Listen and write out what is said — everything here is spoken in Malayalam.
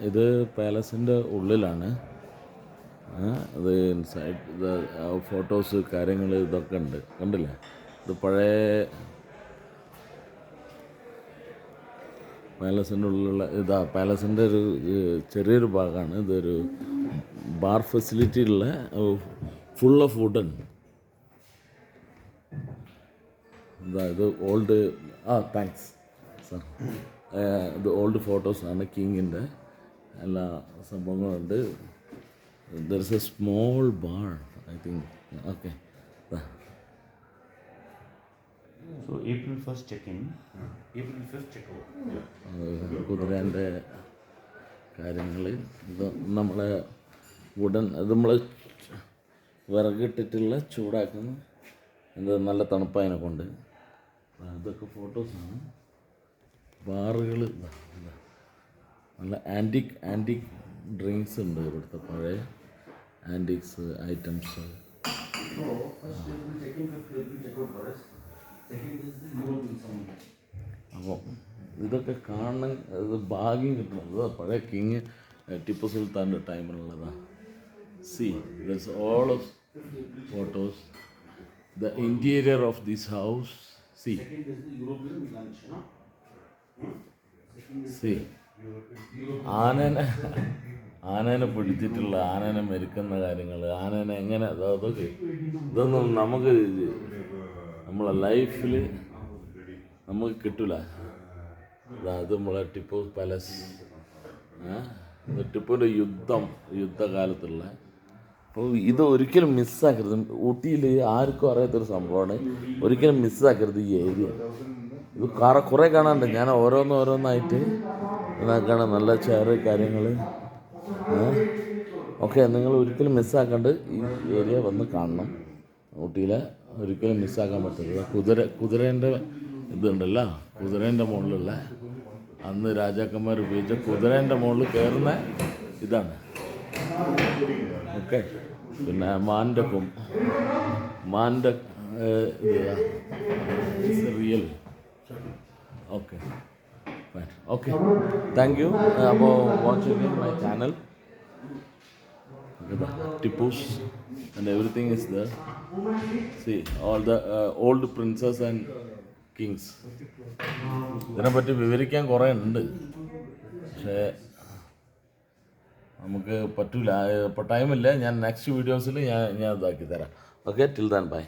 ഇത് പാലസിൻ്റെ ഉള്ളിലാണ്. അത് ഇൻസൈഡ് ഇത് ഫോട്ടോസ് കാര്യങ്ങൾ ഇതൊക്കെ ഉണ്ട്, കണ്ടില്ലേ? ഇത് പഴയ പാലസിൻ്റെ ഉള്ളിലുള്ള പാലസിൻ്റെ ഒരു ചെറിയൊരു ഭാഗമാണ്. ഇതൊരു ബാർ ഫെസിലിറ്റി ഉള്ള ഫുൾ ഓഫ് വുഡൻ. ഇത് ഓൾഡ് താങ്ക്സ് സാർ. ഇത് ഓൾഡ് ഫോട്ടോസാണ് കിങ്ങിൻ്റെ. എല്ലാ സംഭവങ്ങളുണ്ട്. There is A small bar I think. Okay. So April 1st check-in, April 5th check-out. കുതിരേൻ്റെ കാര്യങ്ങൾ. ഇത് നമ്മളെ വുഡൻ, ഇത് നമ്മൾ വിറകിട്ടിട്ടുള്ള ചൂടാക്കുന്ന നല്ല തണുപ്പതിനെ കൊണ്ട്. ഇതൊക്കെ ഫോട്ടോസാണ്. ബാറുകൾ നല്ല ആൻറ്റിക് ഡ്രിങ്ക്സ് ഉണ്ട് ഇവിടുത്തെ, പഴയ ആൻറ്റിക്സ് ഐറ്റംസ്. അപ്പോൾ ഇതൊക്കെ കാണാൻ ഇത് ഭാഗ്യം കിട്ടുന്നത് പഴയ കിങ് ടിപ്പു സുൽത്താൻ്റെ ടൈമിലുള്ളതാണ്. See that's all of photos. The interior of this house. See ആനേനെ പിടിച്ചിട്ടുള്ള, ആനേനെ മെരുക്കുന്ന കാര്യങ്ങൾ, ആനേനെ എങ്ങനെ അതൊക്കെ ഇതൊന്നും നമുക്ക് നമ്മളെ ലൈഫിൽ നമുക്ക് കിട്ടില്ല. അത് നമ്മളെ ടിപ്പു പാലസ്, ടിപ്പുവിൻ്റെ യുദ്ധകാലത്തുള്ള. അപ്പോൾ ഇത് ഒരിക്കലും മിസ്സാക്കരുത്. ഊട്ടിയിൽ ആർക്കും അറിയാത്തൊരു സംഭവമാണ്. ഒരിക്കലും മിസ്സാക്കരുത് ഈ ഏരിയ. ഇത് കുറേ കാണാനുണ്ട്. ഞാൻ ഓരോന്നായിട്ട് കാണാൻ നല്ല ചെയറ് കാര്യങ്ങൾ ഓക്കെ. നിങ്ങൾ ഒരിക്കലും മിസ്സാക്കാണ്ട് ഈ ഏരിയ വന്ന് കാണണം. ഊട്ടിയിലെ ഒരിക്കലും മിസ്സാക്കാൻ പറ്റരുത്. കുതിരേൻ്റെ ഇതുണ്ടല്ലോ, കുതിരേൻ്റെ മുകളിലുള്ള അന്ന് രാജാക്കന്മാർ ഉപയോഗിച്ച കുതിരേൻ്റെ മുകളിൽ കയറുന്ന ഇതാണ്. ഓക്കെ. പിന്നെ മാൻ്റെ റിയൽ. Okay fine. Okay, thank you. അപ്പോൾ watching my channel. Tippus and everything is there. See all the old princes and kings. ഇതിനെപ്പറ്റി വിവരിക്കാൻ കുറേ ഉണ്ട്, പക്ഷേ നമുക്ക് പറ്റില്ല, ഇപ്പോൾ ടൈമില്ല. ഞാൻ നെക്സ്റ്റ് വീഡിയോസിൽ ഞാൻ ഇതാക്കി തരാം. Okay, till then by.